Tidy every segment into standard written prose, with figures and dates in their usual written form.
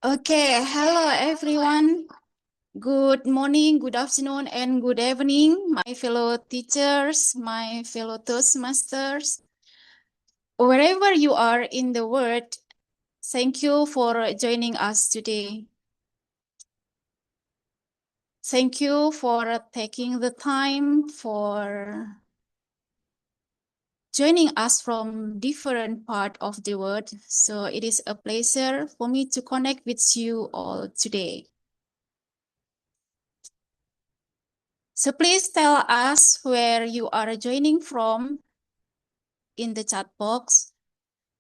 Okay, hello everyone. Good morning, good afternoon, and good evening, my fellow teachers, my fellow Toastmasters. Wherever you are in the world, thank you for joining us today. Thank you for taking the time for joining us from different part of the world. So it is a pleasure for me to connect with you all today. So please tell us where you are joining from in the chat box,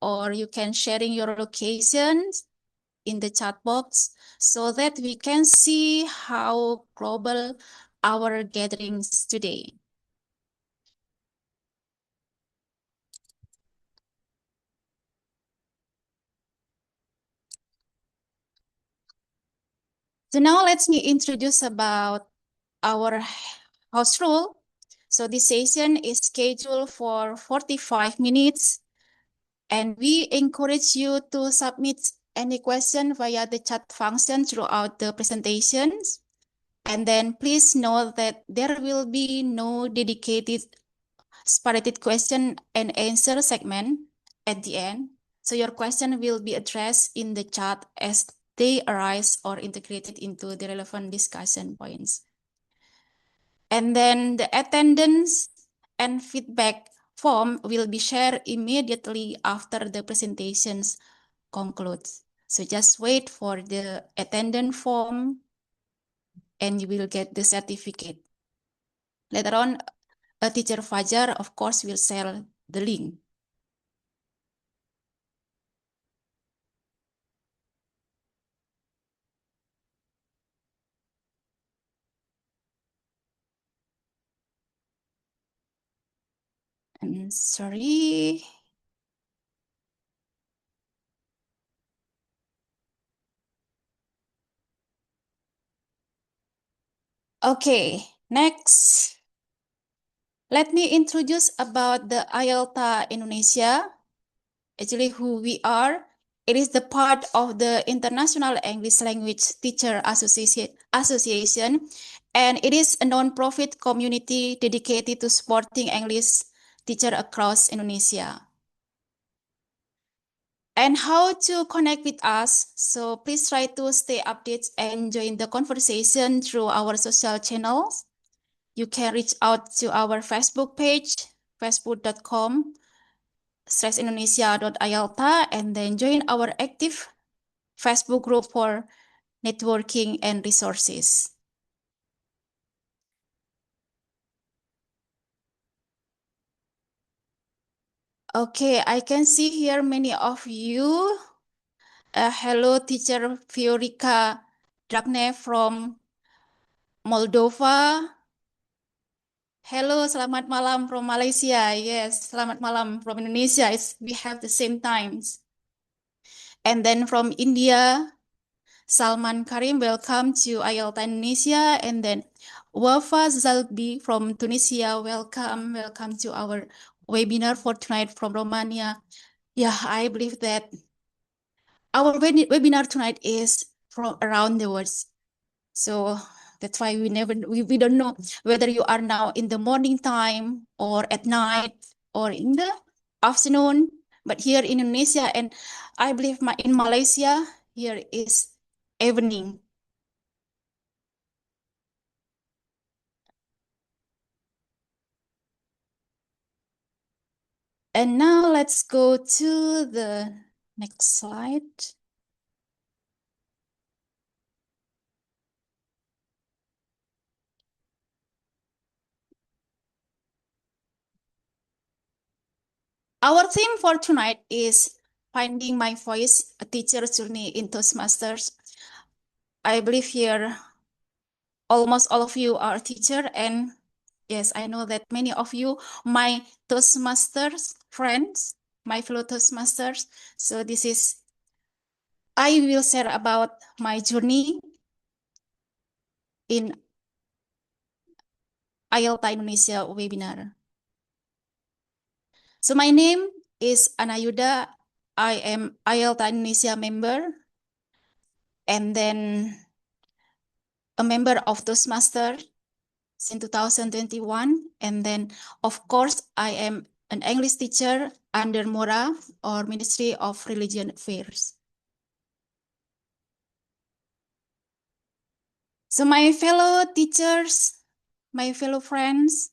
or you can sharing your locations in the chat box so that we can see how global our gatherings today. So now let me introduce about our house rule. So this session is scheduled for 45 minutes, and we encourage you to submit any question via the chat function throughout the presentations. And then please note that there will be no dedicated spirited question and answer segment at the end. So your question will be addressed in the chat as they arise or integrated into the relevant discussion points. And then the attendance and feedback form will be shared immediately after the presentations concludes. So just wait for the attendance form and you will get the certificate. Later on, a teacher Fajar, of course, will share the link. And sorry. Okay, next. Let me introduce about the IELTA Indonesia. Actually, who we are. It is the part of the International English Language Teacher Association, and it is a non-profit community dedicated to supporting English teacher across Indonesia. And how to connect with us? So please try to stay updated and join the conversation through our social channels. You can reach out to our Facebook page, facebook.com/indonesia.ielta, and then join our active Facebook group for networking and resources. Okay, I can see here many of you. Hello, teacher Fiorika Dragne from Moldova. Hello, selamat malam from Malaysia. Yes, selamat malam from Indonesia. We have the same times. And then from India, Salman Karim, welcome to IELTA Indonesia. And then Wafa Zalbi from Tunisia, welcome. Welcome to our webinar for tonight from Romania. Yeah, I believe that our webinar tonight is from around the world. So that's why we don't know whether you are now in the morning time or at night or in the afternoon. But here in Indonesia, and I believe in Malaysia, here is evening. And now let's go to the next slide. Our theme for tonight is Finding My Voice, a teacher's journey in Toastmasters. I believe here almost all of you are a teacher, and yes, I know that many of you, my Toastmasters friends, my fellow Toastmasters. So I will share about my journey in IELTA Indonesia webinar. So my name is Anayuda. I am IELTA Indonesia member. and then a member of Toastmasters since 2021. And then, of course, I am an English teacher under MORA, or Ministry of Religion Affairs. So my fellow teachers, my fellow friends,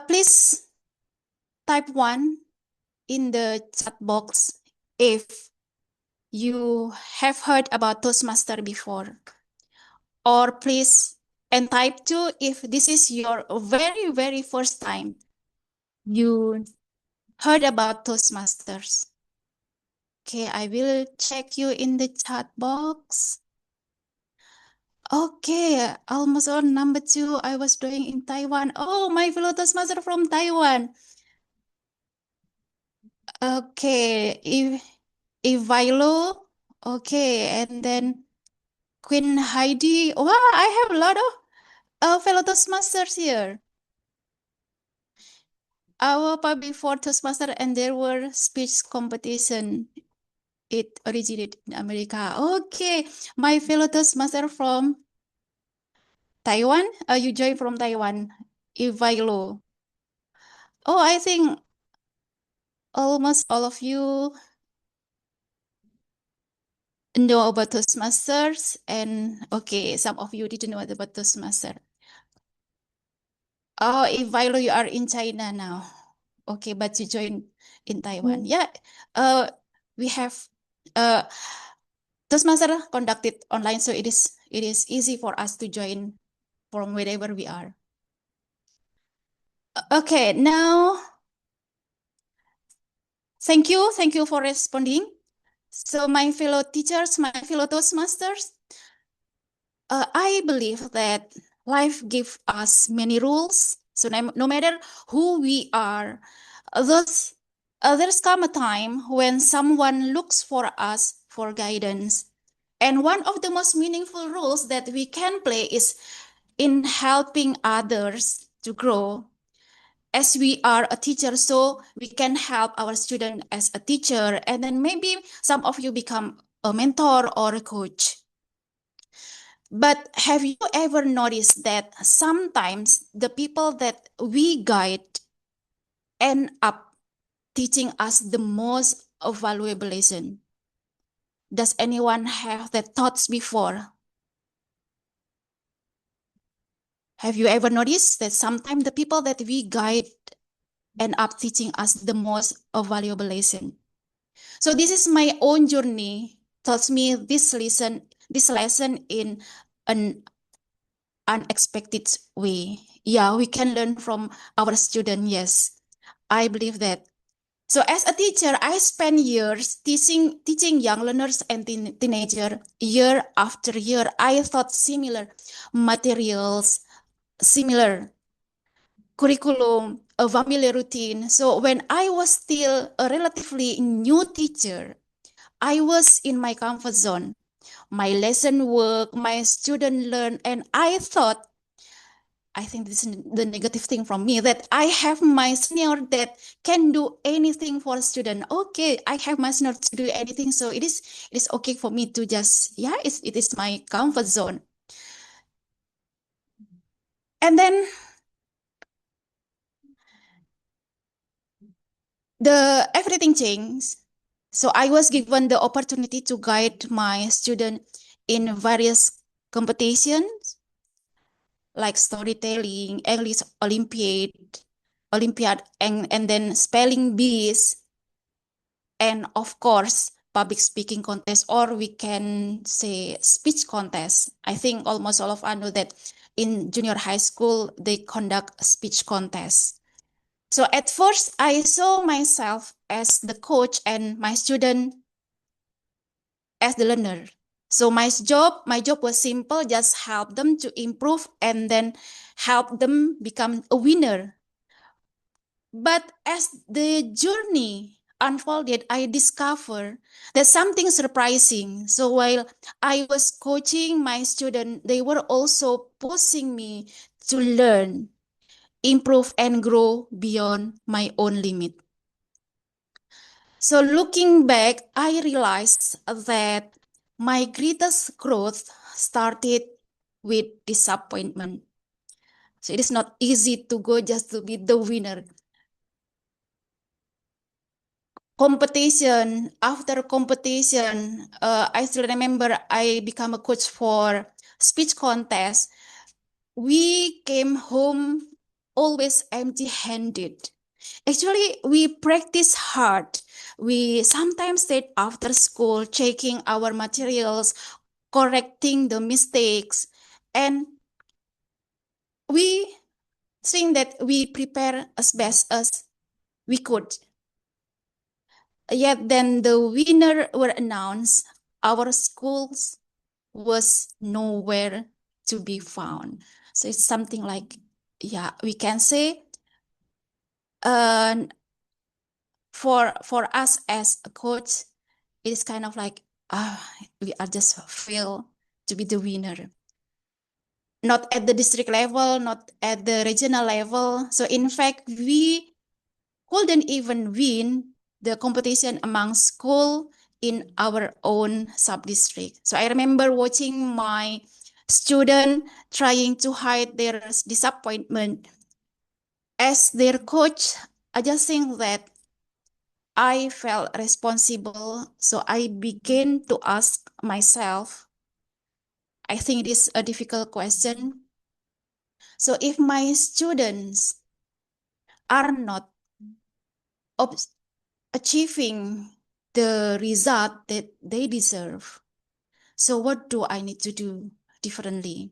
please type 1 in the chat box if you have heard about Toastmaster before. Or please, and type 2 if this is your very, very first time you heard about Toastmasters. Okay, I will check you in the chat box. Okay, almost on number 2, I was doing in Taiwan. Oh, my fellow Toastmaster from Taiwan. Okay, Ivilo. Okay, and then Queen Heidi. Wow, I have a lot of fellow Toastmasters here. I was public for Toastmaster and there were speech competition. It originated in America. Okay, my fellow Toastmaster from Taiwan. You joined from Taiwan. Ivilo. Oh, I think almost all of you know about Toastmasters, and okay, some of you didn't know about Toastmaster. Oh, Ivilo, you are in China now. Okay, but you joined in Taiwan. Yeah, we have uh Toastmaster conducted online, so it is easy for us to join from wherever we are. Okay, now thank you for responding. So my fellow teachers, my fellow Toastmasters, I believe that life gives us many rules. So no matter who we are, thus there's come a time when someone looks for us for guidance. And one of the most meaningful roles that we can play is in helping others to grow. As we are a teacher, so we can help our student as a teacher, and then maybe some of you become a mentor or a coach. But have you ever noticed that sometimes the people that we guide end up teaching us the most valuable lesson? Does anyone have that thoughts before? Have you ever noticed that sometimes the people that we guide end up teaching us the most valuable lesson? So this is my own journey, tells me this lesson in an unexpected way. Yeah, we can learn from our student. Yes, I believe that. So as a teacher, I spent years teaching young learners and teenager. Year after year, I thought similar materials, similar curriculum, a familiar routine. So when I was still a relatively new teacher, I was in my comfort zone. My lesson work, my student learn, and I think this is the negative thing from me, that I have my senior that can do anything for a student. Okay, I have my senior to do anything, so it is okay for me to just, yeah, it is my comfort zone. And then the everything changed. So I was given the opportunity to guide my student in various competitions like storytelling, English Olympiad, and then spelling bees, and of course, public speaking contest, or we can say speech contest. I think almost all of us know that in junior high school, they conduct a speech contest. So at first, I saw myself as the coach and my student as the learner. So my job was simple, just help them to improve and then help them become a winner. But as the journey unfolded, I discovered that something surprising. So while I was coaching my student, they were also pushing me to learn, improve, and grow beyond my own limit. So looking back, I realized that my greatest growth started with disappointment. So it is not easy to go just to be the winner. Competition after competition, I still remember I become a coach for speech contest. We came home always empty-handed. Actually, we practice hard. We sometimes stayed after school checking our materials, correcting the mistakes, and we think that we prepare as best as we could. Yet then the winner were announced. Our schools was nowhere to be found. So it's something like, yeah, we can say, uh, for us as a coach, it's kind of like, we are just fail to be the winner. Not at the district level, not at the regional level. So in fact, we couldn't even win the competition among school in our own sub-district. So I remember watching my student trying to hide their disappointment. As their coach, I just think that I felt responsible. So I began to ask myself, I think it is a difficult question. So if my students are not achieving the result that they deserve, so what do I need to do differently?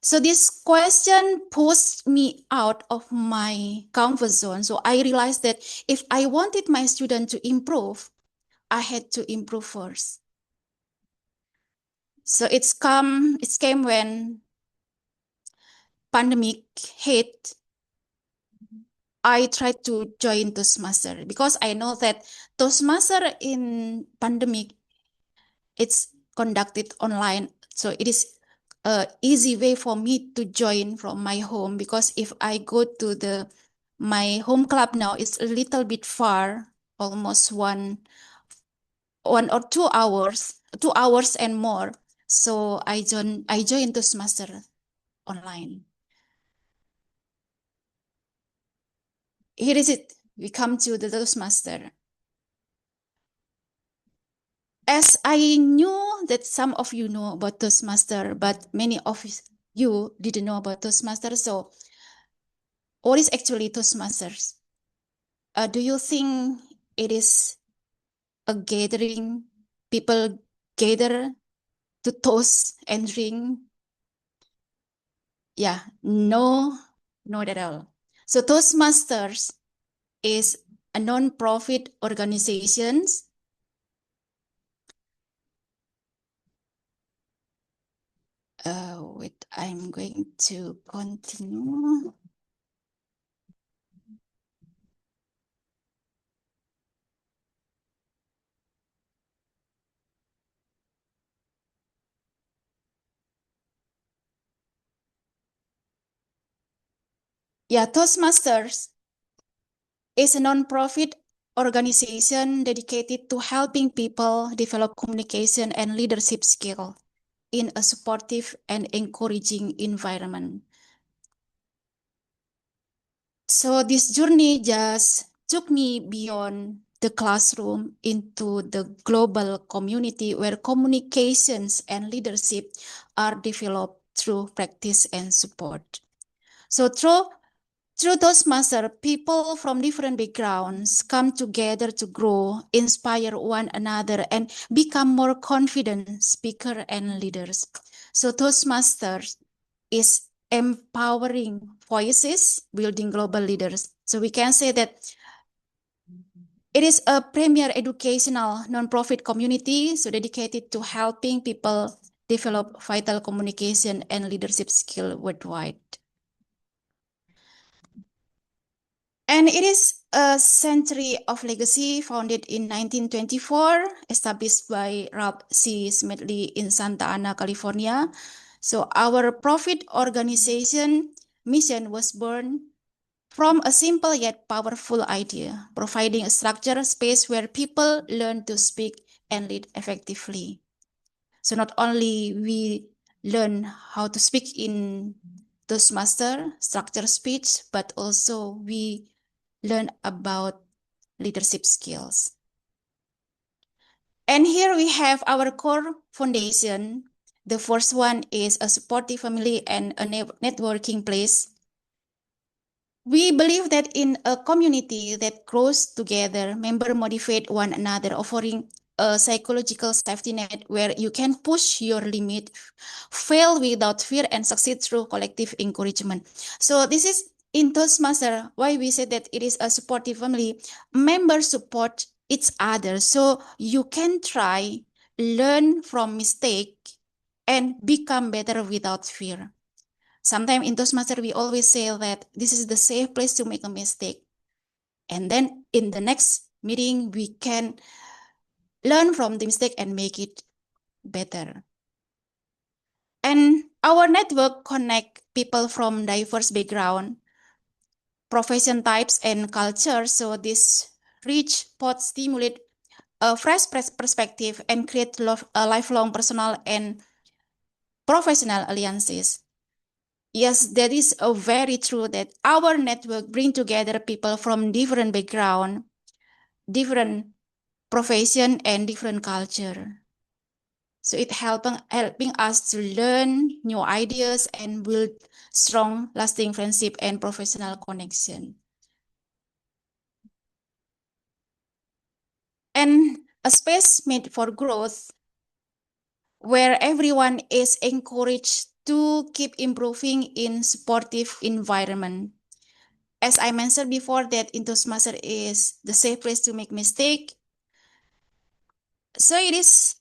So this question pushed me out of my comfort zone. So I realized that if I wanted my student to improve, I had to improve first. So it came when pandemic hit. I tried to join Toastmaster because I know that Toastmaster in pandemic it's conducted online. So it is a easy way for me to join from my home because if I go to the my home club now, it's a little bit far, almost 1 or 2 hours, 2 hours and more. So I joined Toastmaster online. Here is it. We come to the Toastmaster. As I knew that some of you know about Toastmaster, but many of you didn't know about Toastmaster. So what is actually Toastmasters? Do you think it is a gathering, people gather to toast and drink? Yeah, no, not at all. So Toastmasters is a non-profit organization. Wait, I'm going to continue. Yeah, Toastmasters is a non-profit organization dedicated to helping people develop communication and leadership skill in a supportive and encouraging environment. So this journey just took me beyond the classroom into the global community where communications and leadership are developed through practice and support. So through Toastmaster, people from different backgrounds come together to grow, inspire one another, and become more confident speakers and leaders. So Toastmasters is empowering voices, building global leaders. So we can say that it is a premier educational nonprofit community, so dedicated to helping people develop vital communication and leadership skill worldwide. And it is a century of legacy founded in 1924, established by Ralph C. Smedley in Santa Ana, California. So our profit organization mission was born from a simple yet powerful idea, providing a structured space where people learn to speak and lead effectively. So not only we learn how to speak in Toastmaster, structured speech, but also we learn about leadership skills. And here we have our core foundation. The first one is a supportive family and a networking place. We believe that in a community that grows together, members motivate one another, offering a psychological safety net where you can push your limit, fail without fear, and succeed through collective encouragement. So this is in Toastmaster why we say that it is a supportive family. Members support each other, so you can try, learn from mistake, and become better without fear. Sometimes in Toastmaster, we always say that this is the safe place to make a mistake. And then in the next meeting, we can learn from the mistake and make it better. And our network connect people from diverse background, profession types, and cultures. So this rich pot stimulate a fresh perspective and create a lifelong personal and professional alliances. Yes, that is a very true that our network bring together people from different background, different profession, and different culture. So it helping us to learn new ideas and build strong, lasting friendship and professional connection. And a space made for growth where everyone is encouraged to keep improving in supportive environment. As I mentioned before, that in Toastmaster is the safe place to make mistake. So it is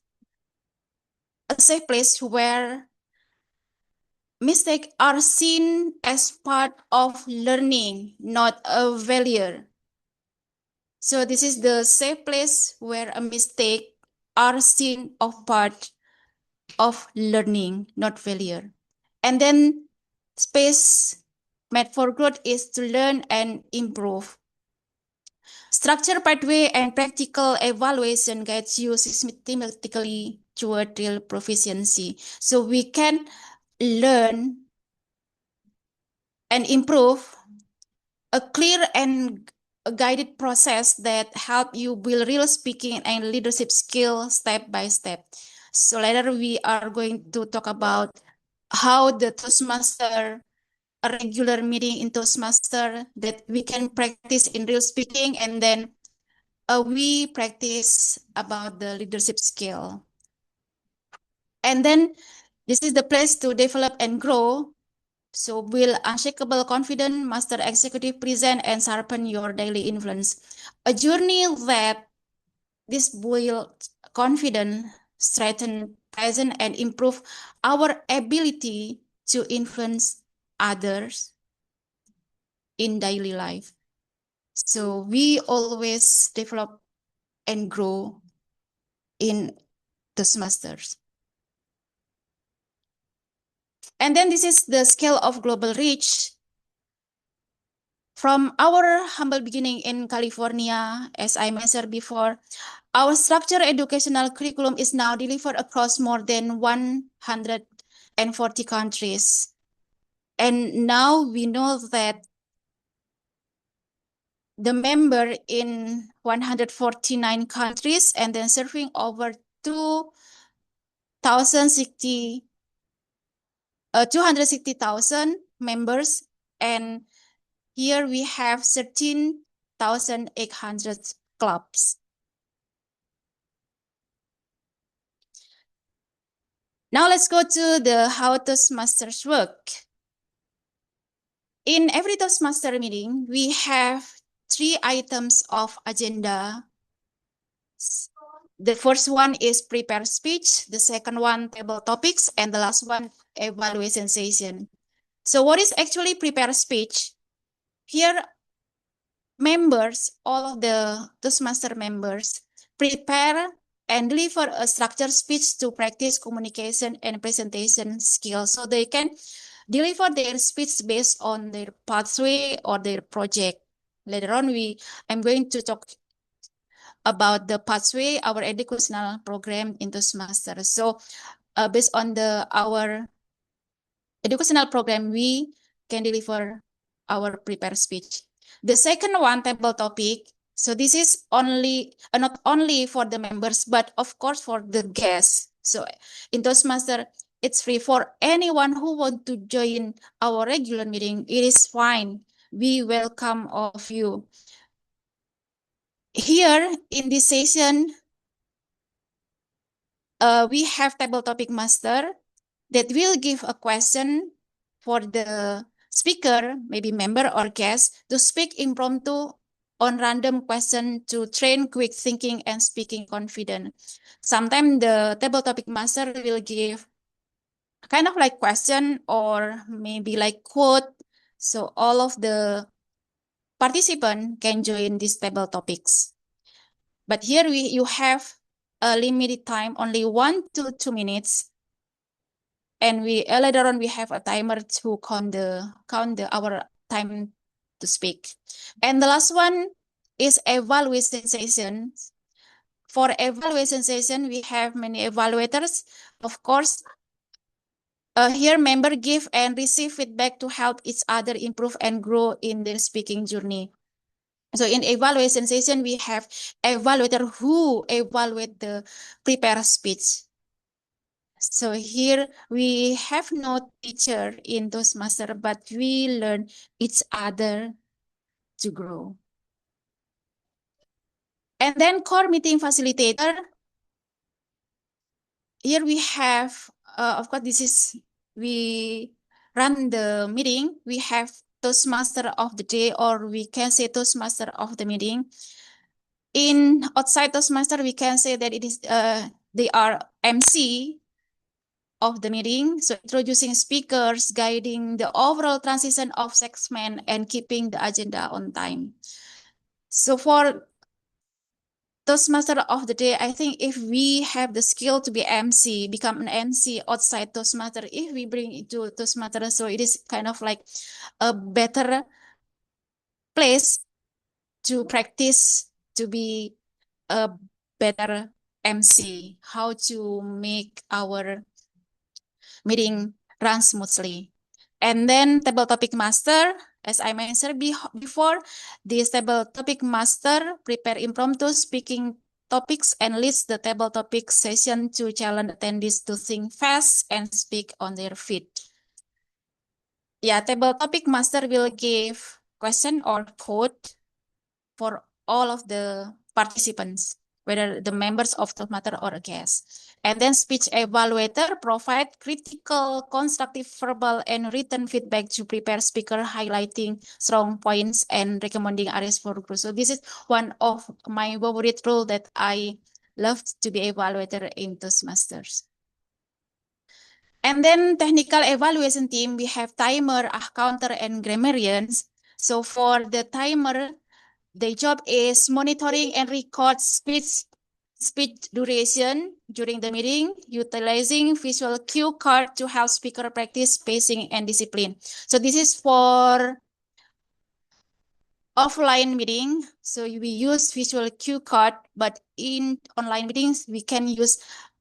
a safe place where mistakes are seen as part of learning, not a failure. So this is the safe place where a mistake are seen as part of learning, not failure. And then space made for growth is to learn and improve. Structure pathway and practical evaluation guides you systematically toward real proficiency. So we can learn and improve a clear and a guided process that help you build real speaking and leadership skill step by step. So later we are going to talk about how the Toastmaster, a regular meeting in Toastmaster that we can practice in real speaking, and then we practice about the leadership skill. And then this is the place to develop and grow. So build unshakable confidence, master executive present, and sharpen your daily influence. A journey that this build confidence, strengthen presence, and improve our ability to influence others in daily life. So we always develop and grow in Toastmasters. And then this is the scale of global reach. From our humble beginning in California, as I mentioned before, our structured educational curriculum is now delivered across more than 140 countries. And now we know that the member in 149 countries and then serving over 260,000 members. And here we have 13,800 clubs. Now let's go to the how Toastmasters work. In every Toastmaster meeting, we have 3 items of agenda. The first one is prepare speech, the second one table topics, and the last one evaluation session. So what is actually prepare speech? Here, members, all of the Toastmaster members, prepare and deliver a structured speech to practice communication and presentation skills. So they can deliver their speech based on their pathway or their project. Later on, I'm going to talk about the pathway, our educational program in Toastmasters. So based on our educational program, we can deliver our prepared speech. The second one, table topic. So this is only not only for the members, but of course for the guests. So in Toastmaster, it's free for anyone who want to join our regular meeting. It is fine. We welcome all of you. Here in this session, we have table topic master that will give a question for the speaker, maybe member or guest, to speak impromptu on random question to train quick thinking and speaking confident. Sometimes the table topic master will give kind of like question or maybe like quote. So all of the participant can join these table topics. But here you have a limited time, only 1 to 2 minutes. And later on we have a timer to count our time to speak. And the last one is evaluation session. For evaluation session, we have many evaluators. Of course, here member give and receive feedback to help each other improve and grow in their speaking journey. So in evaluation session, we have evaluator who evaluate the prepared speech. So here we have no teacher in Toastmaster, but we learn each other to grow. And then core meeting facilitator. Here we have, of course, we run the meeting. We have Toastmaster of the day, or we can say Toastmaster of the meeting. In outside Toastmaster, we can say that they are MC of the meeting. So introducing speakers, guiding the overall transition of segment, and keeping the agenda on time. So for Toastmaster of the day, I think if we have the skill to be MC, become an MC outside Toastmaster, if we bring it to Toastmaster, so it is kind of like a better place to practice to be a better MC, how to make our meeting run smoothly. And then table topic master, as I mentioned before, this table topic master prepare impromptu speaking topics and leads the table topic session to challenge attendees to think fast and speak on their feet. Yeah, table topic master will give question or quote for all of the participants, whether the members of the matter or a guest. And then speech evaluator provide critical, constructive verbal and written feedback to prepare speaker, highlighting strong points and recommending areas for growth. So this is one of my favorite role that I love to be evaluator in Toastmasters. And then technical evaluation team, we have timer, counter, and grammarians. So for the timer, their job is monitoring and record speech duration during the meeting, utilizing visual cue card to help speaker practice pacing and discipline. So this is for offline meeting. So we use visual cue card, but in online meetings, we can use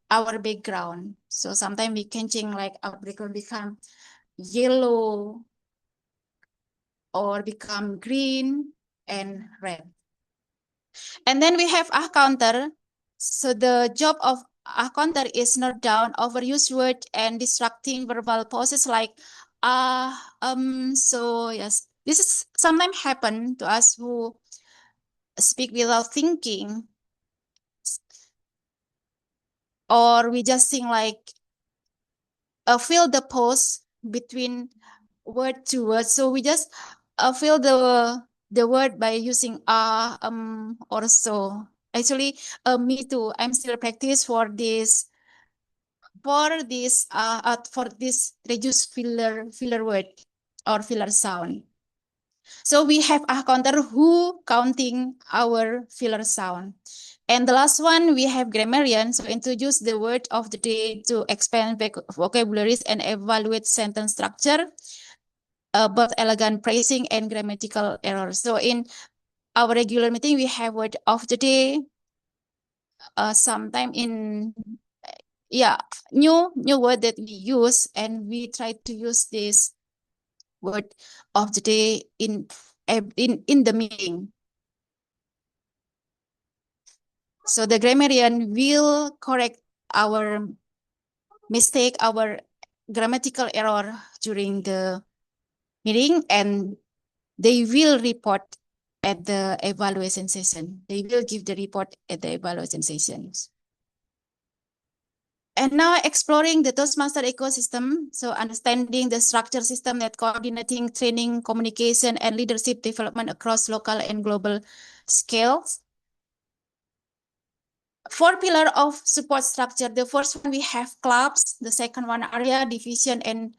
our background. So sometimes we can change like our background become yellow or become green and red. And then we have counter. So the job of counter is note down overused word and distracting verbal pauses like so yes. This is sometimes happen to us who speak without thinking, or we just think like fill the pause between word to word. So we just fill the word by using or so. Actually, me too. I'm still practice for this reduce filler word or filler sound. So we have a counter who counting our filler sound. And the last one, we have grammarian. So introduce the word of the day to expand vocabularies and evaluate sentence structure, both elegant phrasing and grammatical errors. So in our regular meeting, we have word of the day, sometime in, yeah, new word that we use, and we try to use this word of the day in the meeting. So the grammarian will correct our mistake, our grammatical error during the meeting, and they will report at the evaluation session. They will give the report at the evaluation sessions. And now exploring the Toastmaster ecosystem. So understanding the structure system that coordinating training, communication, and leadership development across local and global scales. 4 pillars of support structure. The first one, we have clubs. The second one, area, division, and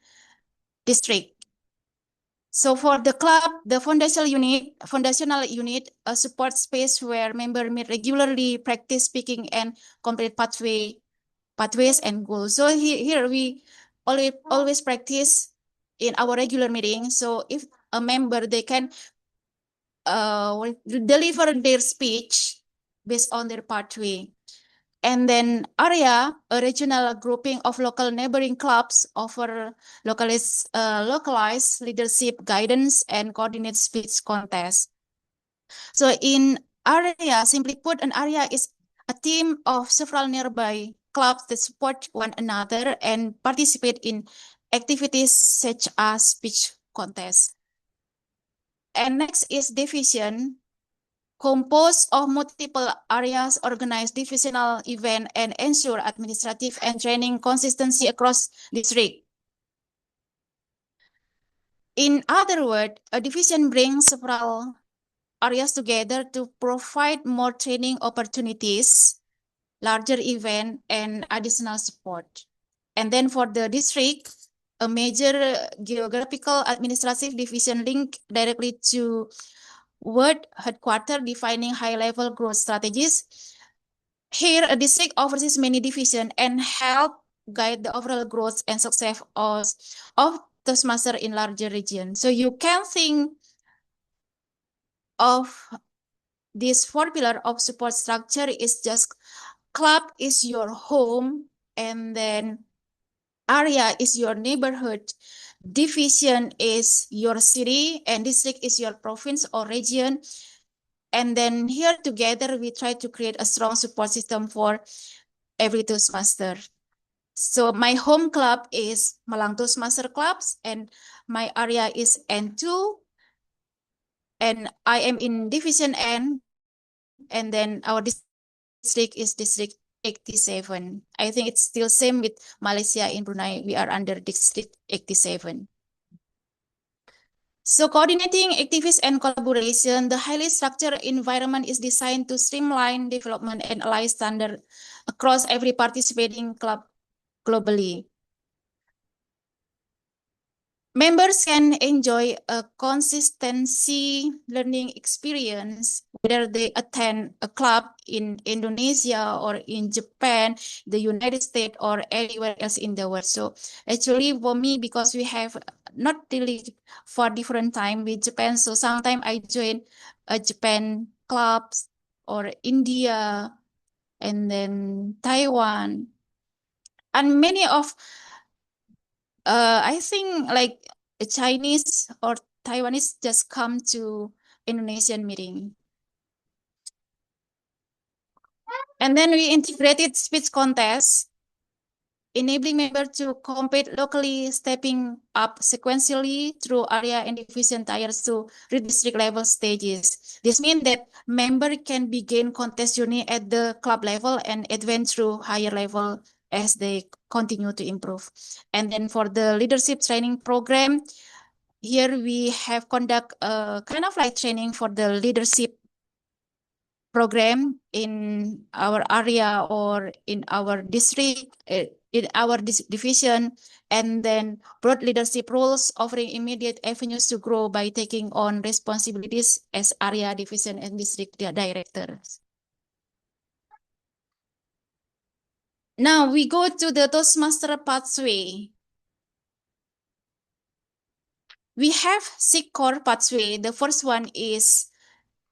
district. So for the club, the foundational unit, a support space where members meet regularly, practice speaking, and complete pathways and goals. So here we always practice in our regular meeting. So if a member, they can deliver their speech based on their pathway. And then area, a regional grouping of local neighboring clubs, offer localized leadership guidance and coordinate speech contests. So in area, simply put, an area is a team of several nearby clubs that support one another and participate in activities such as speech contests. And next is division, composed of multiple areas, organize divisional event, and ensure administrative and training consistency across district. In other words, a division brings several areas together to provide more training opportunities, larger event, and additional support. And then for the district, a major geographical administrative division linked directly to word headquarters, defining high-level growth strategies. Here, a district oversees many divisions and help guide the overall growth and success of Toastmaster in larger region. So you can think of this 4 pillar of support structure is just club is your home, and then area is your neighborhood, division is your city, and district is your province or region. And then here together, we try to create a strong support system for every Toastmaster. So my home club is Malang Toastmaster Clubs, and my area is N2, and I am in Division N, and then our district is District 87. I think it's still same with Malaysia in Brunei. We are under District 87. So coordinating activities and collaboration, the highly structured environment is designed to streamline development and align standard across every participating club globally. Members can enjoy a consistency learning experience, whether they attend a club in Indonesia or in Japan, the United States, or anywhere else in the world. So actually for me, because we have not really for different time with Japan, so sometimes I join a Japan clubs or India and then Taiwan. And many of I think like a Chinese or Taiwanese just come to Indonesian meeting. And then we integrated speech contests, enabling members to compete locally, stepping up sequentially through area and division tiers to district level stages. This means that member can begin contest journey at the club level and advance through higher level as they continue to improve. And then for the leadership training program, here we have conduct a kind of like training for the leadership program in our area or in our district, in our division, and then broad leadership roles, offering immediate avenues to grow by taking on responsibilities as area, division, and district directors. Now we go to the Toastmaster pathway. We have 6 core pathway. The first one is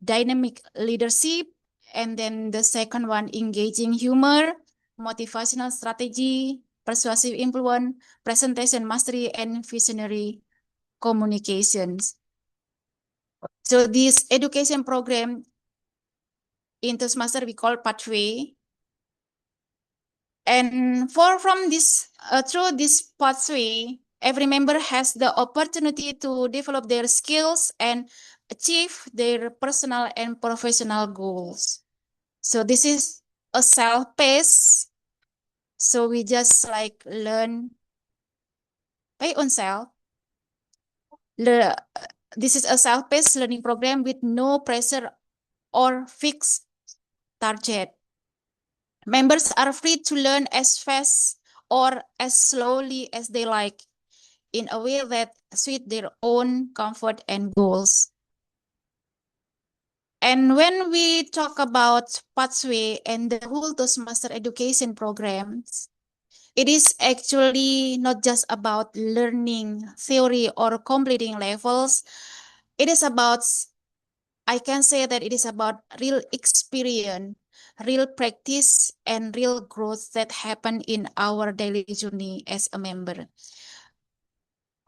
dynamic leadership, and then the second one, engaging humor, motivational strategy, persuasive influence, presentation mastery, and visionary communications. So this education program in Toastmaster we call pathway. And through this pathway, every member has the opportunity to develop their skills and achieve their personal and professional goals. So this is a self-paced. So we just like learn by ourselves. This is a self-paced learning program with no pressure or fixed target. Members are free to learn as fast or as slowly as they like, in a way that suit their own comfort and goals. And when we talk about pathway and the whole Toastmaster education programs, it is actually not just about learning theory or completing levels. It is about, I can say that it is about real experience, real practice, and real growth that happen in our daily journey as a member.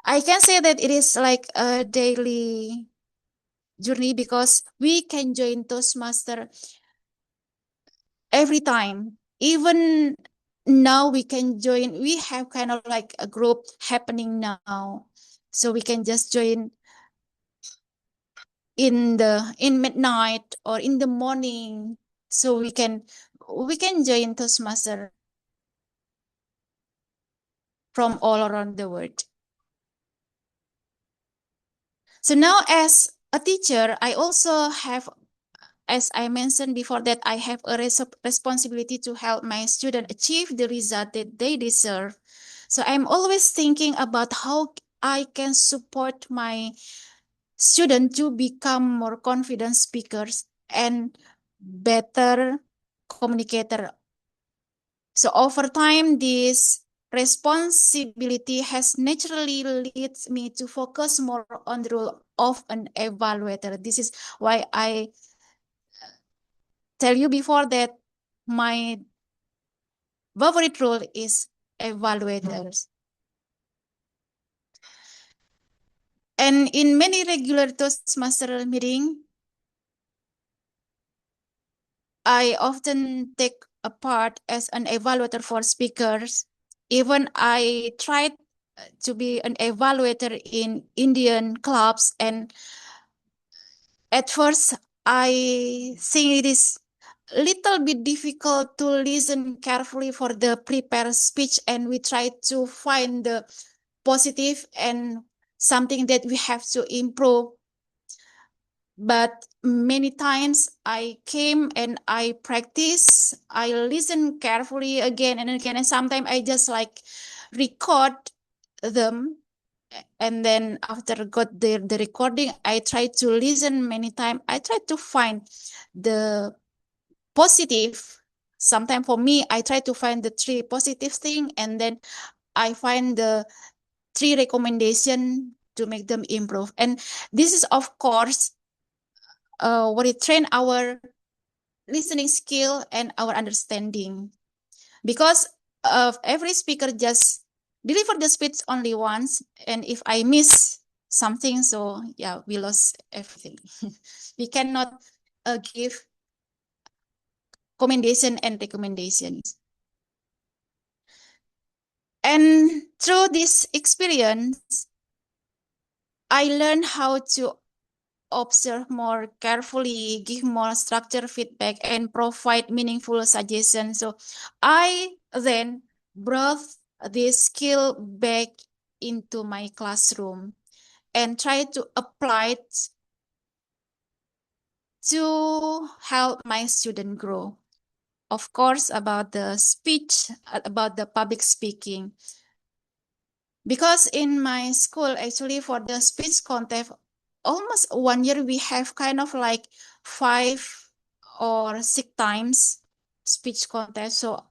I can say that it is like a daily journey because we can join Toastmaster every time. Even now we can join, we have kind of like a group happening now. So we can just join in midnight or in the morning. So we can join Toastmaster from all around the world. So now as a teacher, I also have, as I mentioned before, that I have a responsibility to help my students achieve the result that they deserve. So I'm always thinking about how I can support my students to become more confident speakers and better communicator. So over time, this responsibility has naturally led me to focus more on the role of an evaluator. This is why I tell you before that my favorite role is evaluators. And in many regular Toastmaster meeting, I often take a part as an evaluator for speakers. Even I tried to be an evaluator in Indian clubs, and at first I think it is little bit difficult to listen carefully for the prepared speech, and we try to find the positive and something that we have to improve. But many times I came and I practice, I listen carefully again and again, and sometimes I just like record them. And then after got the recording, I try to listen many times. I try to find the positive. Sometimes for me, I try to find the 3 positive thing, and then I find the 3 recommendation to make them improve. And this is of course what it train our listening skill and our understanding, because every speaker just deliver the speech only once, and if I miss something, so yeah, we lost everything. We cannot give commendation and recommendations. And through this experience, I learned how to observe more carefully, give more structured feedback, and provide meaningful suggestions. So I then brought this skill back into my classroom and try to apply it to help my student grow. Of course, about the speech, about the public speaking. Because in my school, actually, for the speech contest, almost 1 year, we have kind of like 5 or 6 times speech contest. So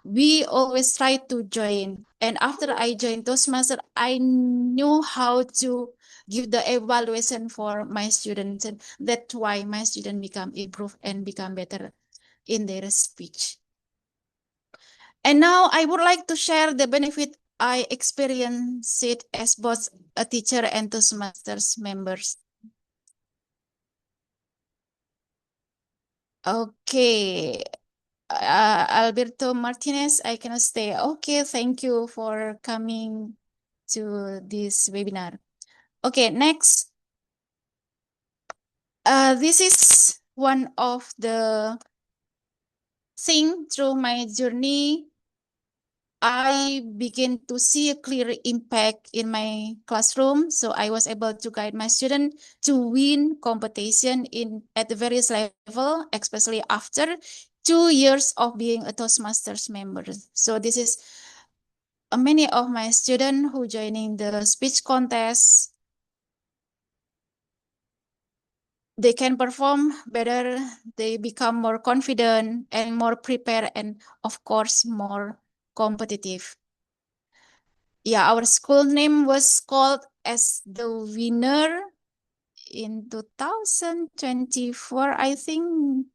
we always try to join. And after I joined Toastmasters, I knew how to give the evaluation for my students. And that's why my students become improve and become better in their speech. And now I would like to share the benefit I experienced it as both a teacher and Toastmasters members. Okay, Alberto Martinez, I cannot stay. Okay, thank you for coming to this webinar. Okay, next. This is one of the thing through my journey. I begin to see a clear impact in my classroom. So I was able to guide my student to win competition in at the various level, especially after 2 years of being a Toastmasters member. So this is many of my students who joining the speech contest. They can perform better, they become more confident and more prepared, and of course, more competitive. Yeah, our school name was called as the winner in 2024, I think.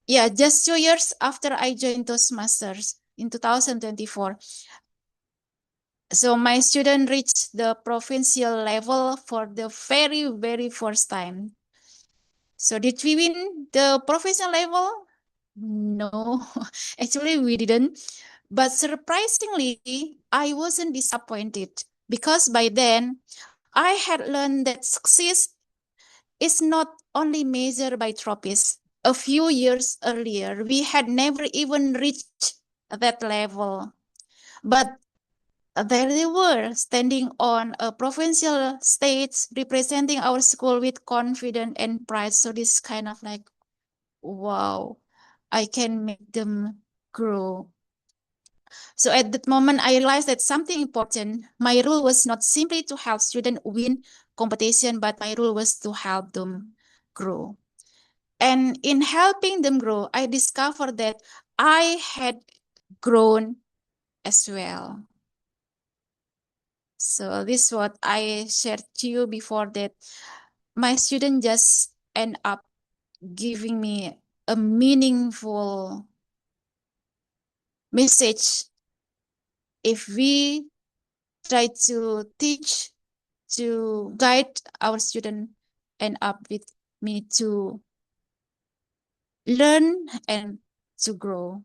Yeah, just 2 years after I joined Toastmasters in 2024. So my student reached the provincial level for the very, very first time. So did we win the professional level? No, actually we didn't. But surprisingly, I wasn't disappointed because by then I had learned that success is not only measured by trophies. A few years earlier, we had never even reached that level. But there they were, standing on a provincial stage, representing our school with confidence and pride. So this kind of like, wow, I can make them grow. So at that moment, I realized that something important. My role was not simply to help students win competition, but my role was to help them grow. And in helping them grow, I discovered that I had grown as well. So this is what I shared to you before, that my students just end up giving me a meaningful message. If we try to teach, to guide our student, end up with me to learn and to grow.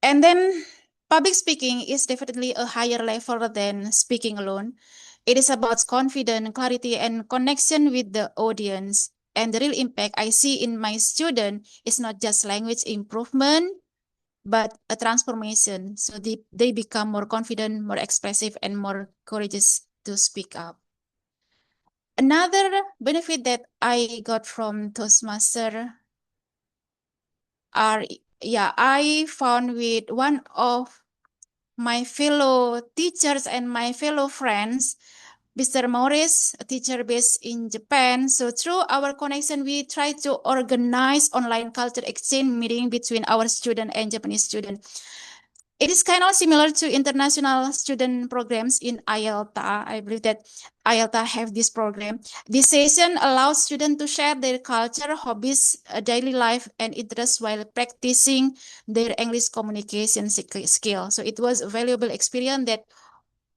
And then public speaking is definitely a higher level than speaking alone. It is about confidence, clarity, and connection with the audience. And the real impact I see in my student is not just language improvement, but a transformation. So they become more confident, more expressive, and more courageous to speak up. Another benefit that I got from Toastmaster are, yeah, I found with one of my fellow teachers and my fellow friends, Mr. Morris, a teacher based in Japan. So through our connection, we try to organize online culture exchange meeting between our student and Japanese student. It is kind of similar to international student programs in IELTA. I believe that IELTA have this program. This session allows students to share their culture, hobbies, daily life, and interests while practicing their English communication skill. So it was a valuable experience that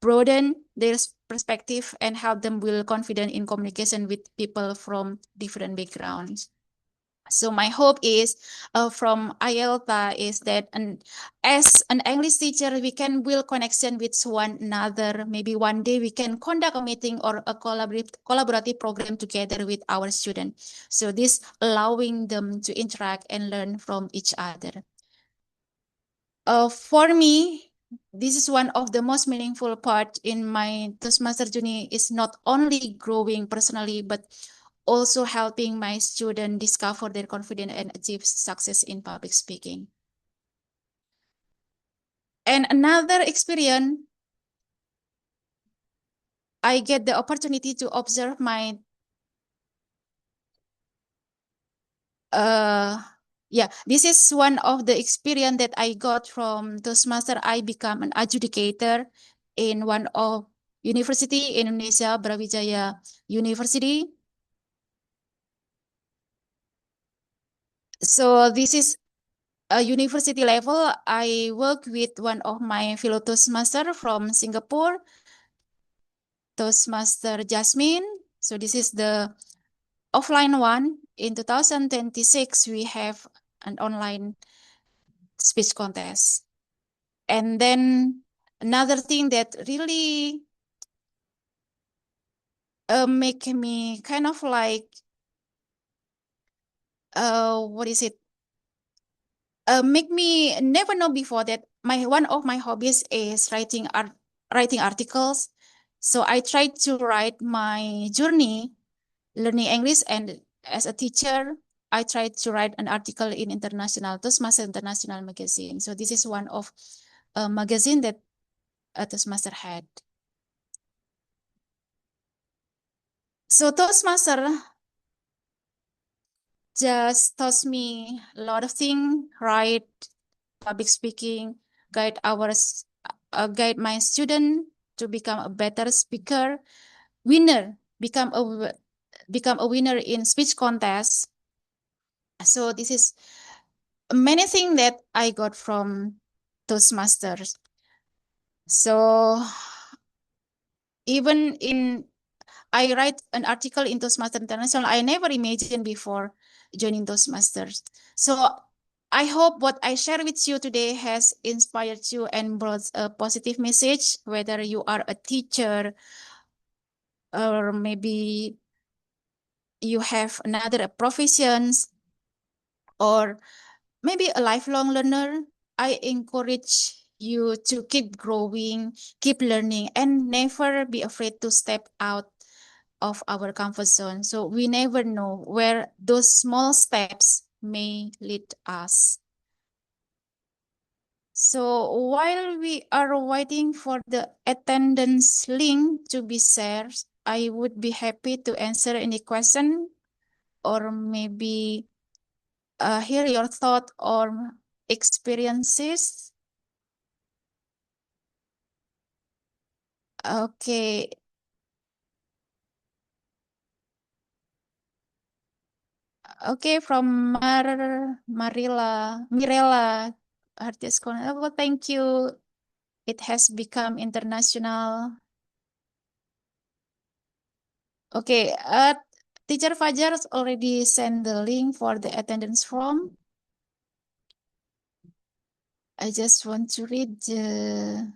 broaden their perspective and help them build confidence in communication with people from different backgrounds. So my hope is from IELTA is that as an English teacher, we can build connection with one another. Maybe one day we can conduct a meeting or a collaborative program together with our students. So this allowing them to interact and learn from each other. For me, this is one of the most meaningful part in my Toastmaster journey, is not only growing personally, but also helping my students discover their confidence and achieve success in public speaking. And another experience, I get the opportunity to observe my uh yeah, this is one of the experience that I got from Toastmaster. I become an adjudicator in one of university in Indonesia, Brawijaya University. So this is a university level. I work with one of my fellow Toastmaster from Singapore, Toastmaster Jasmine. So this is the offline one. In 2026, we have an online speech contest. And then another thing that really make me kind of like what is it? Make me never know before that my one of my hobbies is writing articles. So I try to write my journey learning English, and as a teacher, I try to write an article in international Toastmaster International magazine. So this is one of a magazine that Toastmaster had. So Toastmaster just taught me a lot of things, right? Public speaking, guide my student to become a better speaker, winner, become a winner in speech contest. So this is many things that I got from Toastmasters. So even in I write an article in Toastmasters International, I never imagined before joining Toastmasters. So I hope what I share with you today has inspired you and brought a positive message, whether you are a teacher or maybe you have another professions or maybe a lifelong learner. I encourage you to keep growing, keep learning, and never be afraid to step out of our comfort zone. So we never know where those small steps may lead us. So while we are waiting for the attendance link to be shared, I would be happy to answer any question or maybe hear your thought or experiences. Okay. Okay, from Mirella Artist Corner. Oh, thank you. It has become international. Okay, Teacher Fajar already sent the link for the attendance form. I just want to read the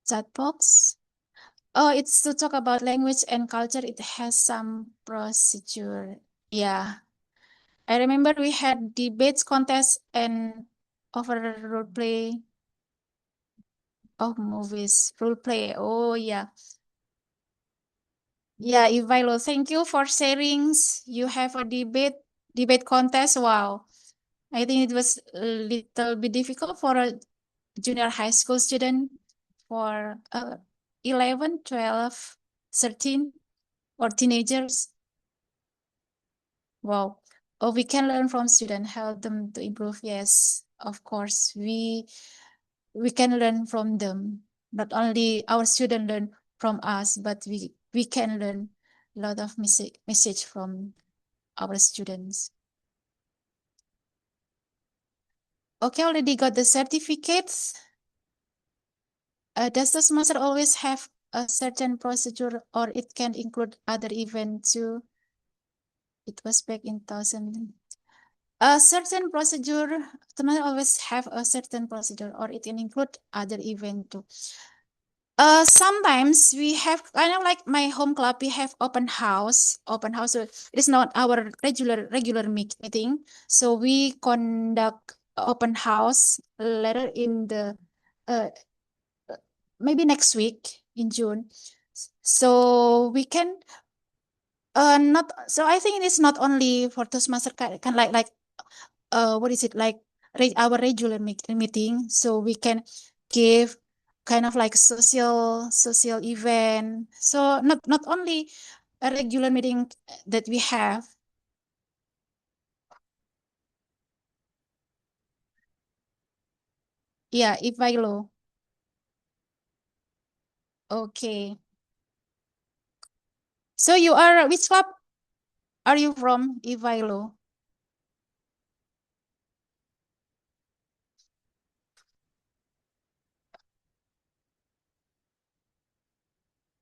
chat box. Oh, it's to talk about language and culture. It has some procedure. Yeah. I remember we had debates contest and over role play of movies. Role play. Oh, yeah. Yeah, Ivilo, thank you for sharing. You have a debate contest. Wow. I think it was a little bit difficult for a junior high school student for 11, 12, 13 or teenagers. Wow. Oh, we can learn from students, help them to improve. Yes, of course. We can learn from them. Not only our students learn from us, but we can learn a lot of message from our students. Okay, already got the certificates. Does the semester always have a certain procedure or it can include other events too? It was back in 2000. A certain procedure, semester always have a certain procedure or it can include other event too. Sometimes we have kind of like my home club, we have open house. Open house, so it is not our regular meeting. So we conduct open house later in the uh, maybe next week in June. So we can not so I think it is not only for Toastmaster can like what is it like our regular meeting, so we can give kind of like social event. So not only a regular meeting that we have. Yeah, Ivailo. Okay. So you are which club are you from, Ivailo?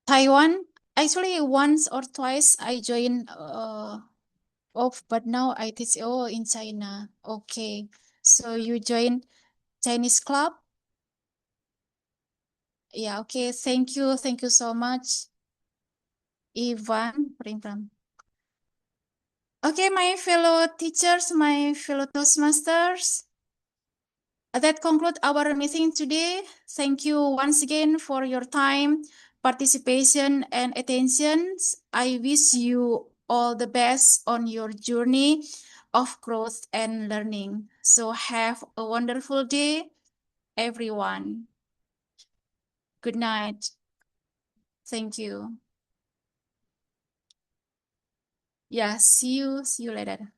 Taiwan? Actually, once or twice I joined off, but now I teach in China. Okay. So you join Chinese club? Yeah, okay. Thank you. Thank you so much, Ivan. Pram. Okay, my fellow teachers, my fellow Toastmasters. That concludes our meeting today. Thank you once again for your time, participation, and attention. I wish you all the best on your journey of growth and learning. So have a wonderful day, everyone. Good night. Thank you. Yeah, see you. See you later.